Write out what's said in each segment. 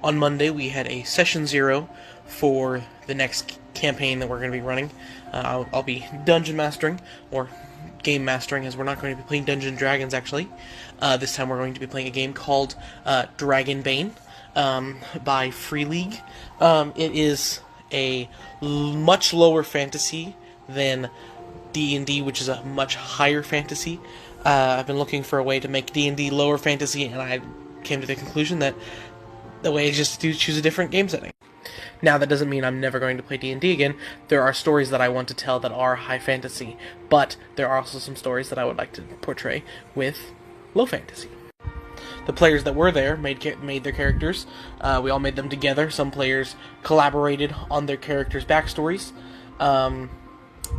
On Monday, we had a Session 0 for the next campaign that we're going to be running. I'll be Dungeon Mastering, or Game Mastering, as we're not going to be playing Dungeons and Dragons, actually. This time we're going to be playing a game called Dragonbane by Free League. It is a much lower fantasy than D&D, which is a much higher fantasy. I've been looking for a way to make D&D lower fantasy, and I came to the conclusion that the way is just to choose a different game setting. Now, that doesn't mean I'm never going to play D&D again. There are stories that I want to tell that are high fantasy, but there are also some stories that I would like to portray with low fantasy. The players that were there made their characters. We all made them together. Some players collaborated on their characters' backstories.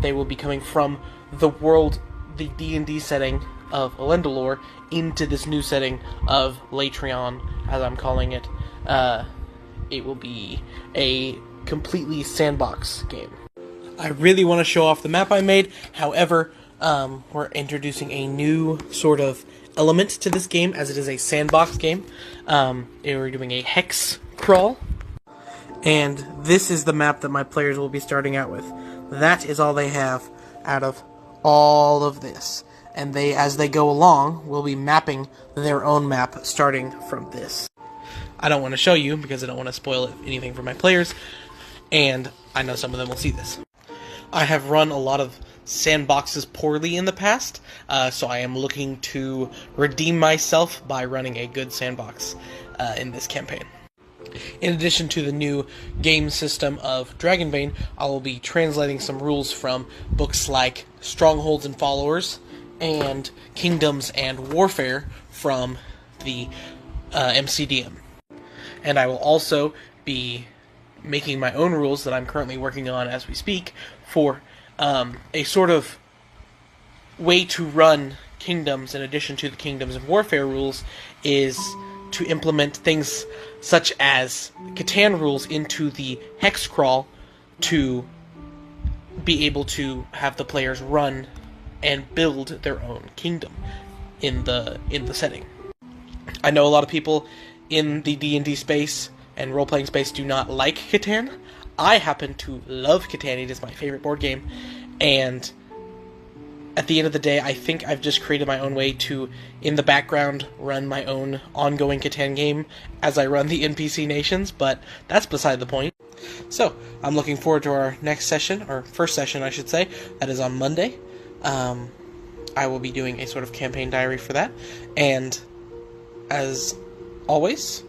They will be coming from the world, the D&D setting of Elendilor, into this new setting of Latreon, as I'm calling it. It will be a completely sandbox game. I really want to show off the map I made. However, we're introducing a new sort of element to this game, as it is a sandbox game. We're doing a hex crawl, and this is the map that my players will be starting out with. That is all they have out of all of this. And they, as they go along, will be mapping their own map starting from this. I don't want to show you because I don't want to spoil anything for my players, and I know some of them will see this. I have run a lot of sandboxes poorly in the past, so I am looking to redeem myself by running a good sandbox in this campaign. In addition to the new game system of Dragonbane, I will be translating some rules from books like Strongholds and Followers and Kingdoms and Warfare from the MCDM. And I will also be making my own rules that I'm currently working on as we speak for a sort of way to run Kingdoms in addition to the Kingdoms and Warfare rules is to implement things such as Catan rules into the Hex Crawl to be able to have the players run and build their own kingdom in the setting. I know a lot of people in the D&D space and role-playing space do not like Catan. I happen to love Catan. It is my favorite board game, and at the end of the day, I think I've just created my own way to, in the background, run my own ongoing Catan game as I run the NPC nations, but that's beside the point. So, I'm looking forward to our next session, or first session, I should say. That is on Monday. I will be doing a sort of campaign diary for that, and as always,